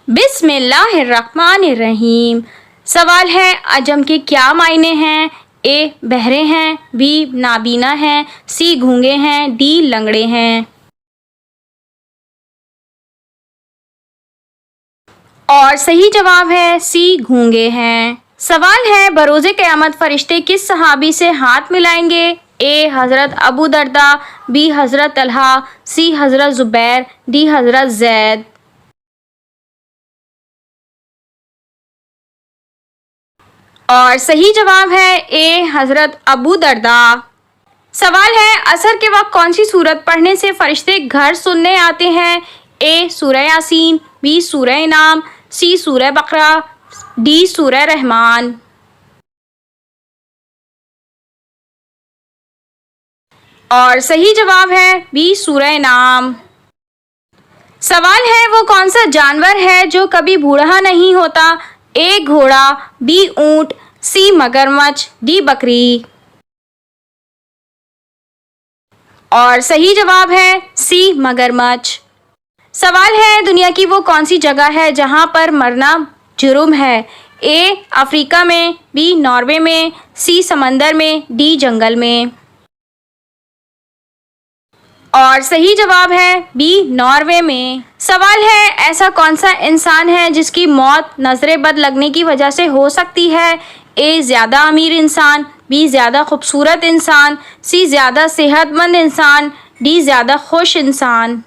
बिस्मिल्लाहिर्रहमानिर्रहीम। सवाल है, अजम के क्या मायने हैं? ए बहरे हैं, बी नाबीना हैं, सी गूंगे हैं, डी लंगड़े हैं। और सही जवाब है सी गूंगे हैं। सवाल है, बरोज़े क़यामत फरिश्ते किस सहाबी से हाथ मिलाएंगे? ए हज़रत अबू दरदा, बी हज़रत तलहा, सी हज़रत ज़ुबैर, डी हज़रत ज़ैद। और सही जवाब है ए हज़रत अबू दरदा। सवाल है, असर के वक्त कौन सी सूरत पढ़ने से फरिश्ते घर सुनने आते हैं? ए सूरह यासीन, बी सूरह इनाम, सी सूरह बकरा, डी सूरह रहमान। और सही जवाब है बी सूरह इनाम। सवाल है, वो कौन सा जानवर है जो कभी बूढ़ा नहीं होता? ए घोड़ा, बी ऊंट, सी मगरमच्छ, डी बकरी। और सही जवाब है सी मगरमच्छ। सवाल है, दुनिया की वो कौन सी जगह है जहां पर मरना जुर्म है? ए अफ्रीका में, बी नॉर्वे में, सी समंदर में, डी जंगल में। और सही जवाब है बी नॉर्वे में। सवाल है, ऐसा कौन सा इंसान है जिसकी मौत नजर बद लगने की वजह से हो सकती है? ए ज़्यादा अमीर इंसान, बी ज़्यादा खूबसूरत इंसान, सी ज़्यादा सेहतमंद इंसान, डी ज़्यादा खुश इंसान।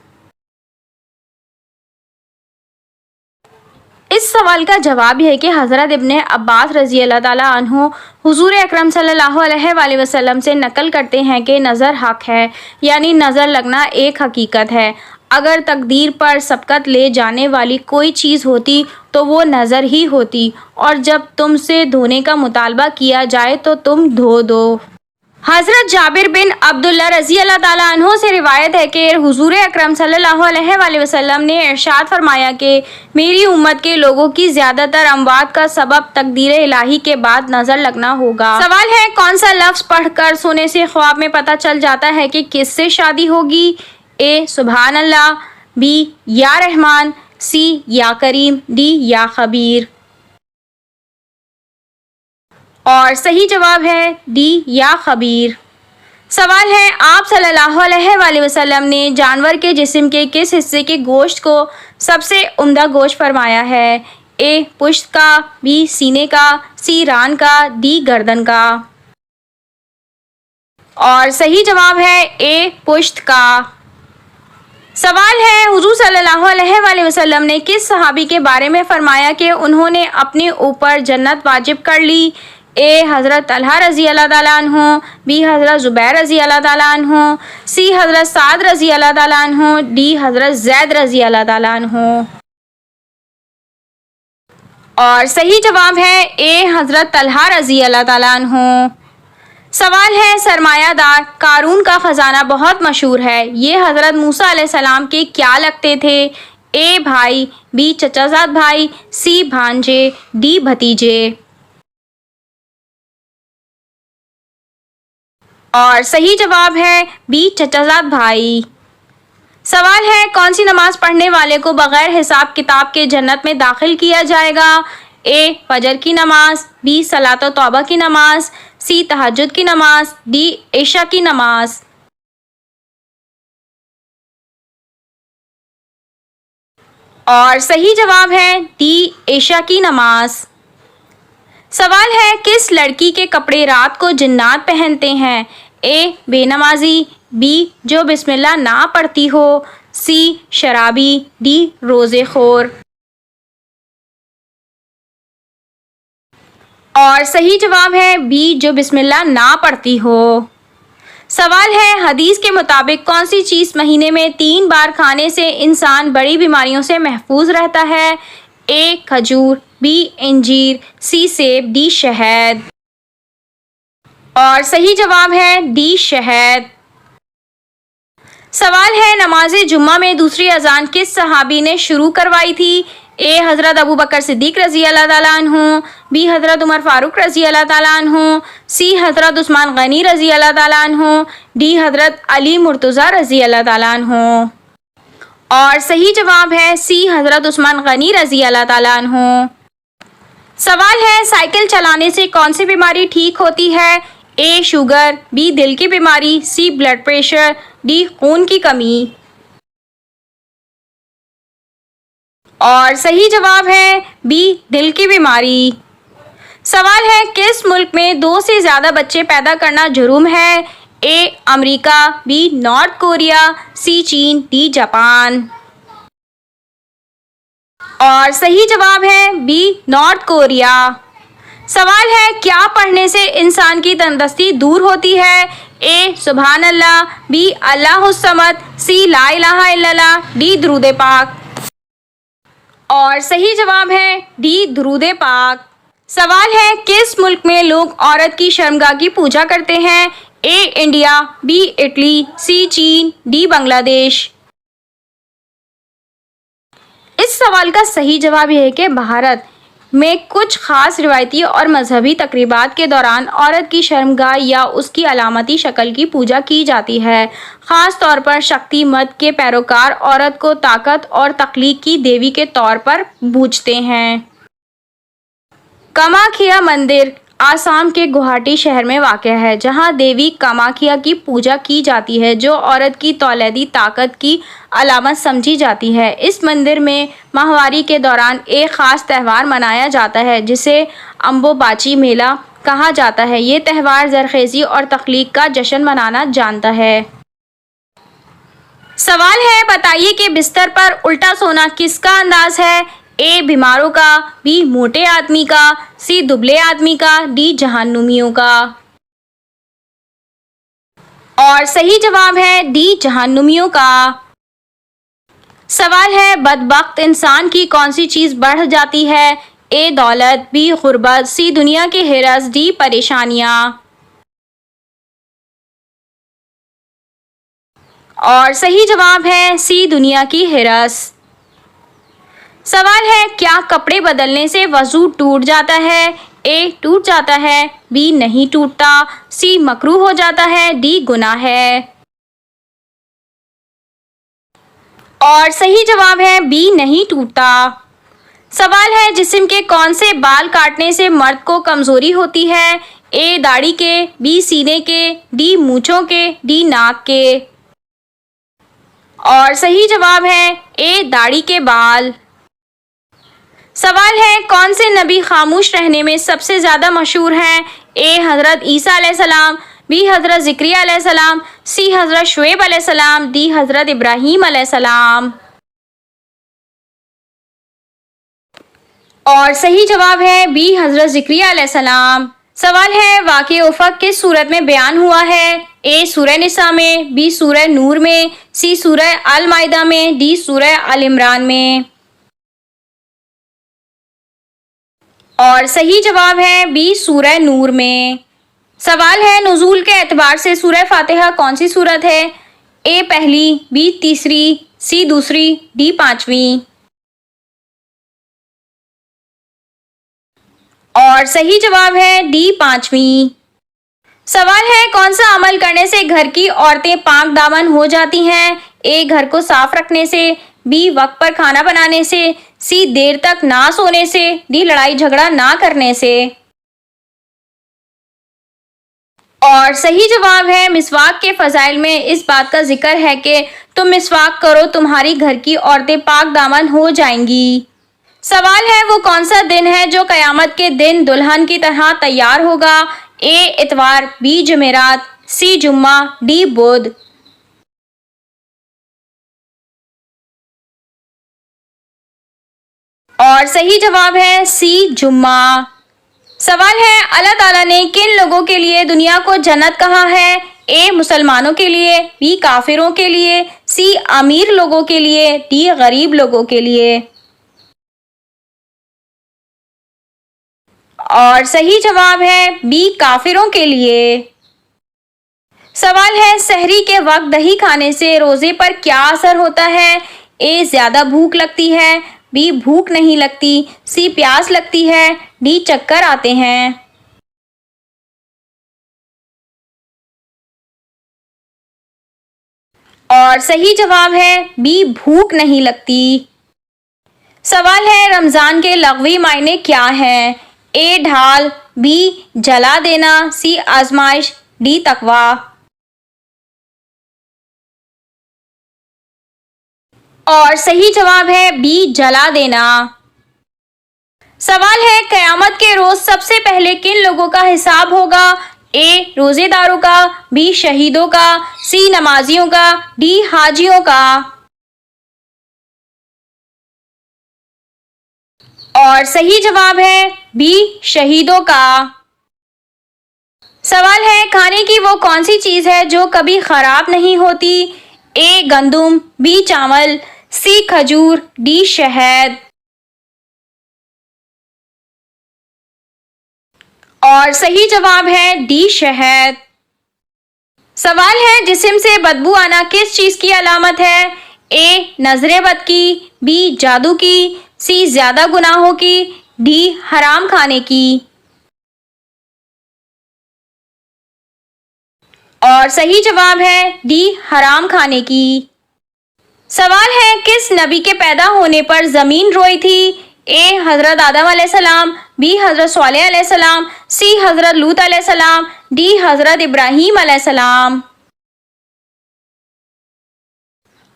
इस सवाल का जवाब है कि हज़रत इब्ने अब्बास रज़ी अल्लाह ताला अन्हु हुज़ूर अकरम सल्लल्लाहु अलैहि वसल्लम से नकल करते हैं कि नज़र हक़ है, यानी नज़र लगना एक हकीकत है। अगर तकदीर पर सबकत ले जाने वाली कोई चीज़ होती तो वो नज़र ही होती, और जब तुमसे धोने का मुतालबा किया जाए तो तुम धो दो। हज़रत जाबिर बिन अब्दुल्ला रज़ी अल्लाह ताला अन्हो से रिवायत है कि हुज़ूर अकरम सल्लल्लाहु अलैहि वसल्लम ने इरशाद फरमाया कि मेरी उम्मत के लोगों की ज़्यादातर अमवात का सबब तकदीर इलाही के बाद नज़र लगना होगा। सवाल है, कौन सा लफ्ज़ पढ़कर सोने से ख्वाब में पता चल जाता है कि किससे शादी होगी? ए सुभान अल्लाह, बी या रहमान, सी या करीम, डी या खबीर। और सही जवाब है डी या खबीर। सवाल है, आप सल्लल्लाहु अलैहि वसल्लम ने जानवर के जिस्म के किस हिस्से के गोश्त को सबसे उम्दा गोश्त फरमाया है? ए पुश्त का, बी सीने का, सी रान का, डी गर्दन का। और सही जवाब है ए पुश्त का। सवाल है, हुज़ूर सल्लल्लाहु अलैहि वसल्लम ने किस सहाबी के बारे में फरमाया कि उन्होंने अपने ऊपर जन्नत वाजिब कर ली? ए हज़रत तलहा रज़ी अल्लाह ताला अन्हु, बी हज़रत ज़ुबैर रज़ी अल्लाह ताला अन्हु, सी हज़रत साद रज़ी अल्लाह ताला अन्हु, डी हज़रत ज़ैद रज़ी अल्लाह ताला अन्हु। और सही जवाब है ए हज़रत तलहा रज़ी अल्लाह ताला अन्हु। सवाल है, सरमायादार कारून का ख़जाना बहुत मशहूर है, ये हज़रत मूसा अलैहिस्सलाम के क्या लगते थे? ए भाई, बी चचाजाद भाई, सी भांजे, डी भतीजे। और सही जवाब है बी चचाजाद भाई। सवाल है, कौन सी नमाज पढ़ने वाले को बग़ैर हिसाब किताब के जन्नत में दाखिल किया जाएगा? ए फजर की नमाज, बी सलातो तौबा की नमाज, सी तहज्जुद की नमाज, डी इशा की नमाज। और सही जवाब है डी इशा की नमाज। सवाल है, किस लड़की के कपड़े रात को जिन्नात पहनते हैं? ए बेनमाजी, बी जो बिस्मिल्लाह ना पढ़ती हो, सी शराबी, डी रोज़े खोर। और सही जवाब है बी जो बिस्मिल्लाह ना पढ़ती हो। सवाल है, हदीस के मुताबिक कौन सी चीज़ महीने में 3 बार खाने से इंसान बड़ी बीमारियों से महफूज रहता है? ए खजूर, बी इंजीर, सी सेब, डी शहद। और सही जवाब है डी शहद। सवाल है, नमाज जुम्मा में दूसरी अजान किस सहाबी ने शुरू करवाई थी? ए हज़रत अबू बकर सिद्दीक़ रज़ी अल्लाह ताला अन्हु, बी हज़रत उमर फ़ारूक रज़ी अल्लाह ताला अन्हु, सी हज़रत उस्मान गनी रज़ी अल्लाह ताला अन्हु, डी हज़रत अली मुर्तज़ा रज़ी अल्लाह ताला अन्हु। और सही जवाब है सी हजरत उस्मान गनी रजी अल्लाह ताला अन्हो। सवाल है साइकिल चलाने से कौन सी बीमारी ठीक होती है? ए शुगर, बी दिल की बीमारी, सी ब्लड प्रेशर, डी खून की कमी। और सही जवाब है बी दिल की बीमारी। सवाल है किस मुल्क में 2 से ज़्यादा बच्चे पैदा करना जुर्म है? A America, B North Korea, C चीन, डी जापान। और सही जवाब है बी नॉर्थ कोरिया। सवाल है क्या पढ़ने से इंसान की तंदुरुस्ती दूर होती है? ए सुभान अल्लाह, बी अल्लाहुस समद, सी ला इलाहा इल्लल्लाह, डी दुरूद पाक। और सही जवाब है डी दुरूद पाक। सवाल है किस मुल्क में लोग औरत की शर्मगाह की पूजा करते हैं? ए इंडिया, बी इटली, सी चीन, डी बांग्लादेश। इस सवाल का सही जवाब यह है कि भारत में कुछ खास रिवायती और मजहबी तकरीबात के दौरान औरत की शर्मगाह या उसकी अलामती शक्ल की पूजा की जाती है। ख़ास तौर पर शक्ति मत के पैरोकार औरत को ताकत और तख्लीक की देवी के तौर पर पूजते हैं। कामाख्या मंदिर आसाम के गुवाहाटी शहर में वाक़या है, जहां देवी कामाख्या की पूजा की जाती है, जो औरत की तौलेदी ताकत की अलामत समझी जाती है। इस मंदिर में माहवारी के दौरान एक ख़ास त्यौहार मनाया जाता है, जिसे अम्बोबाची मेला कहा जाता है। ये त्यौहार ज़रख़ेज़ी और तख्लीक का जश्न मनाना जानता है। सवाल है बताइए कि बिस्तर पर उल्टा सोना किसका अंदाज है? ए बीमारों का, बी मोटे आदमी का, सी दुबले आदमी का, डी जहन्नुमियों का। और सही जवाब है डी जहन्नुमियों का। सवाल है बदबख्त इंसान की कौन सी चीज़ बढ़ जाती है? ए दौलत, बी गुर्बत, सी दुनिया की हिरस, डी परेशानियाँ। और सही जवाब है सी दुनिया की हिरस। सवाल है क्या कपड़े बदलने से वज़ू टूट जाता है? ए टूट जाता है, बी नहीं टूटता, सी मकरूह हो जाता है, डी गुनाह है। और सही जवाब है बी नहीं टूटता। सवाल है जिस्म के कौन से बाल काटने से मर्द को कमज़ोरी होती है? ए दाढ़ी के, बी सीने के, डी मूंछों के, डी नाक के। और सही जवाब है ए दाढ़ी के बाल। सवाल है कौन से नबी खामोश रहने में सबसे ज़्यादा मशहूर हैं? ए हज़रत ईसा अलैहिस्सलाम, बी हज़रत ज़िक्रिया अलैहिस्सलाम, सी हज़रत शुएब अलैहिस्सलाम, डी हज़रत इब्राहीम अलैहिस्सलाम। और सही जवाब है बी हज़रत ज़िक्रिया अलैहिस्सलाम। सवाल है वाक़े उफ़क़ किस सूरत में बयान हुआ है? ए सूरह निसा में, बी सूरह नूर में, सी सूरह अल माइदा में, डी सूरह अल इमरान में। और सही जवाब है बी सूरह नूर में। सवाल है नुज़ूल के एतबार से सूरह फातिहा कौन सी सूरत है? ए पहली, बी तीसरी, सी दूसरी, डी पांचवी। और सही जवाब है डी पांचवी। सवाल है कौन सा अमल करने से घर की औरतें पाक दामन हो जाती हैं? ए घर को साफ रखने से, बी वक्त पर खाना बनाने से, सी देर तक ना सोने से, डी लड़ाई झगड़ा ना करने से। और सही जवाब है मिसवाक के फजाइल में इस बात का जिक्र है कि तुम मिसवाक करो, तुम्हारी घर की औरतें पाक दामन हो जाएंगी। सवाल है वो कौन सा दिन है जो क़यामत के दिन दुल्हन की तरह तैयार होगा? ए इतवार, बी जुमेरात, सी जुम्मा, डी बुध। और सही जवाब है सी जुम्मा। सवाल है अल्लाह ताला ने किन लोगों के लिए दुनिया को जन्नत कहा है? ए मुसलमानों के लिए, बी काफिरों के लिए, सी अमीर लोगों के लिए, डी गरीब लोगों के लिए। और सही जवाब है बी काफिरों के लिए। सवाल है सहरी के वक्त दही खाने से रोजे पर क्या असर होता है? ए ज्यादा भूख लगती है, बी भूख नहीं लगती, सी प्यास लगती है, डी चक्कर आते हैं। और सही जवाब है बी भूख नहीं लगती। सवाल है रमजान के लग़वी मायने क्या है? ए ढाल, बी जला देना, सी आजमाइश, डी तकवा। और सही जवाब है बी जला देना। सवाल है क़यामत के रोज सबसे पहले किन लोगों का हिसाब होगा? ए रोजेदारों का, बी शहीदों का, सी नमाजियों का, डी हाजियों का। और सही जवाब है बी शहीदों का। सवाल है खाने की वो कौन सी चीज है जो कभी खराब नहीं होती? ए गंदुम, बी चावल, सी खजूर, डी शहद। और सही जवाब है डी शहद। सवाल है जिस्म से बदबू आना किस चीज की अलामत है? ए नजरें बद की, बी जादू की, सी ज्यादा गुनाहों की, डी हराम खाने की। और सही जवाब है डी हराम खाने की। सवाल है किस नबी के पैदा होने पर जमीन रोई थी? ए हजरत आदम अलैहिस्सलाम, बी हजरत स्वालेह अलैहिस्सलाम, सी हजरत लूत अलैहिस्सलाम, डी हजरत इब्राहीम अलैहिस्सलाम।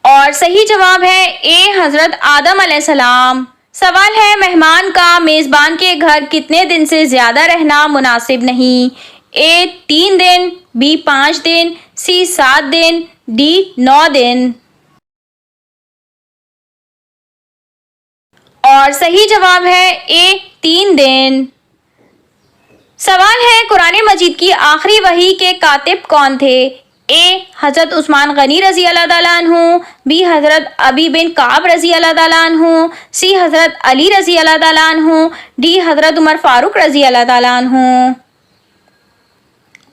और सही जवाब है ए हजरत आदम अलैहिस्सलाम। सवाल है मेहमान का मेजबान के घर कितने दिन से ज्यादा रहना मुनासिब नहीं? ए 3 दिन, बी 5 दिन, सी 7 दिन, डी 9 दिन। और सही जवाब है ए 3 दिन। सवाल है कुरान मजीद की आखिरी वही के कातिब कौन थे? ए हजरत उस्मान गनी रजी अल्लाह ताला अन्हु, बी हजरत अबी बिन काब रजी अल्लाह ताला अन्हु, सी हजरत अली रजी अल्लाह ताला अन्हु, डी हजरत उमर फारूक रजी अल्लाह ताला अन्हु।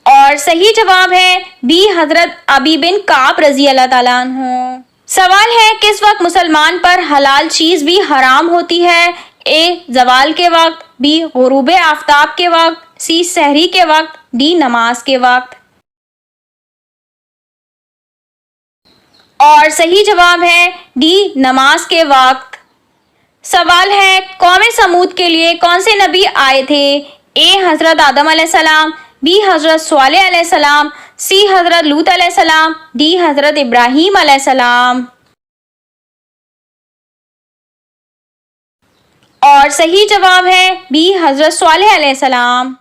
और सही जवाब है बी हजरत अबी बिन काब रजी अल्लाह ताला अन्हु। सवाल है किस वक्त मुसलमान पर हलाल चीज भी हराम होती है? ए जवाल के वक्त, बी गुरूब आफ्ताब के वक्त, सी सहरी के वक्त, डी नमाज के वक्त। और सही जवाब है डी नमाज के वक्त। सवाल है कौम समूद के लिए कौन से नबी आए थे? ए हजरत आदम अलैहिस्सलाम, बी हजरत स्वालेह अलैहिस्सलाम, सी हजरत लूत अलैहिस्सलाम, डी हजरत इब्राहीम अलैहिस्सलाम। और सही जवाब है बी हजरत स्वालेह अलैहिस्सलाम।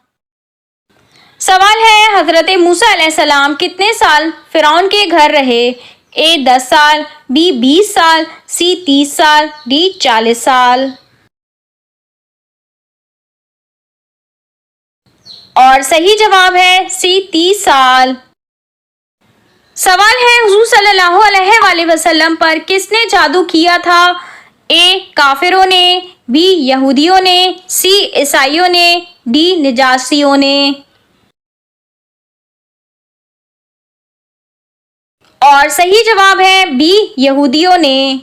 सवाल है हजरत मूसा अलैहिस्सलाम कितने साल फिरौन के घर रहे? ए 10 साल, बी 20 साल, सी 30 साल, डी 40 साल। और सही जवाब है सी 30 साल। सवाल है हुजूर सल्लल्लाहु अलैहि वसल्लम पर किसने जादू किया था? ए काफिरों ने, बी यहूदियों ने, सी ईसाइयों ने, डी निजासियों ने। और सही जवाब है बी यहूदियों ने।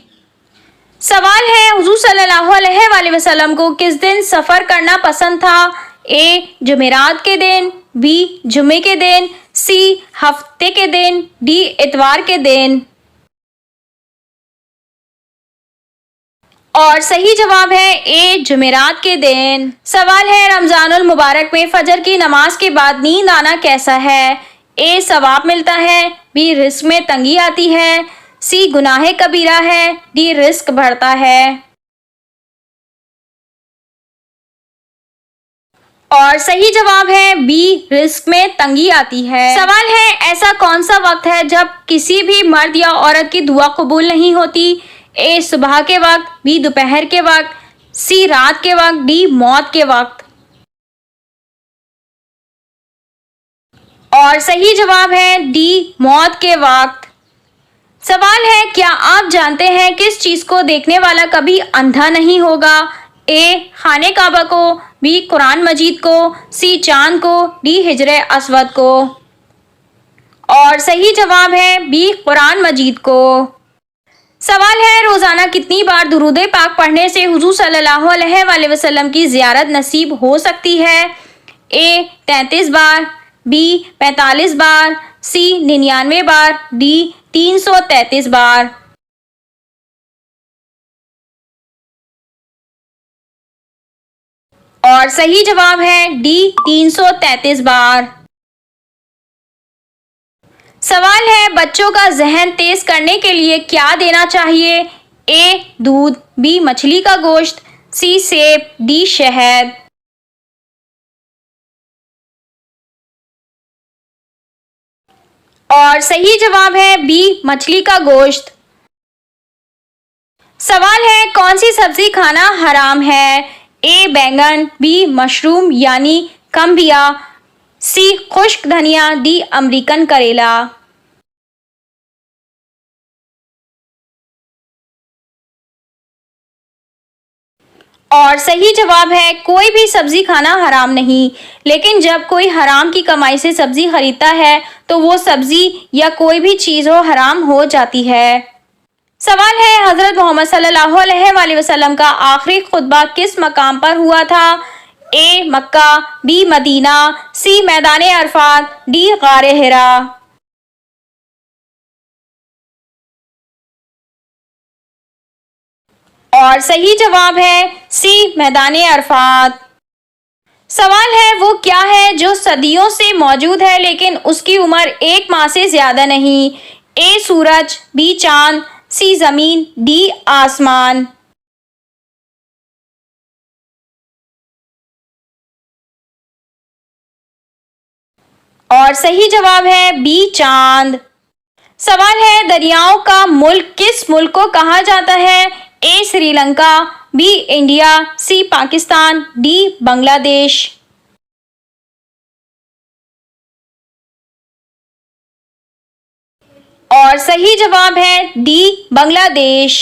सवाल है हुजूर सल्लल्लाहु अलैहि वसल्लम को किस दिन सफ़र करना पसंद था? ए जुमेरात के दिन, बी जुमे के दिन, सी हफ्ते के दिन, डी इतवार के दिन। और सही जवाब है ए जुमेरात के दिन। सवाल है रमजानुल मुबारक में फजर की नमाज के बाद नींद आना कैसा है? ए सवाब मिलता है, बी रिस्क में तंगी आती है, सी गुनाहे कबीरा है, डी रिस्क बढ़ता है। और सही जवाब है बी रिस्क में तंगी आती है। सवाल है ऐसा कौन सा वक्त है जब किसी भी मर्द या औरत की दुआ कबूल नहीं होती? ए सुबह के वक्त, बी दोपहर के वक्त, सी रात के वक्त, डी मौत के वक्त। और सही जवाब है डी मौत के वक्त। सवाल है क्या आप जानते हैं किस चीज को देखने वाला कभी अंधा नहीं होगा? ए खाने काबा को, बी कुरान मजीद को, सी चांद को, डी हिजरे अस्वद को। और सही जवाब है बी कुरान मजीद को। सवाल है रोजाना कितनी बार दुरूद पाक पढ़ने से हुजूर सल्लल्लाहु अलैहि वसल्लम की ज़ियारत नसीब हो सकती है? ए 33 बार, बी 45 बार, सी 99 बार, डी 333 बार। और सही जवाब है डी 333 बार। सवाल है, बच्चों का जहन तेज करने के लिए क्या देना चाहिए? ए दूध, बी मछली का गोश्त, सी सेब, डी शहद। और सही जवाब है बी मछली का गोश्त। सवाल है, कौन सी सब्जी खाना हराम है? ए बैंगन, बी मशरूम यानी कम्बिया, सी खुश्क धनिया, डी अमेरिकन करेला। और सही जवाब है कोई भी सब्जी खाना हराम नहीं, लेकिन जब कोई हराम की कमाई से सब्जी खरीदता है तो वो सब्जी या कोई भी चीज़ हो हराम हो जाती है। सवाल है, हज़रत मोहम्मद सल्लल्लाहु अलैहि वसल्लम का आखिरी खुतबा किस मकाम पर हुआ था? ए मक्का, बी मदीना, सी मैदान अरफात, डी गारे हिरा। और सही जवाब है सी मैदान अरफात। सवाल है, वो क्या है जो सदियों से मौजूद है लेकिन उसकी उम्र 1 माह से ज्यादा नहीं? ए सूरज, बी चांद, सी जमीन, डी आसमान। और सही जवाब है बी चांद। सवाल है, दरियाओं का मुल्क किस मुल्क को कहा जाता है? ए श्रीलंका, बी इंडिया, सी पाकिस्तान, डी बांग्लादेश। और सही जवाब है डी बांग्लादेश।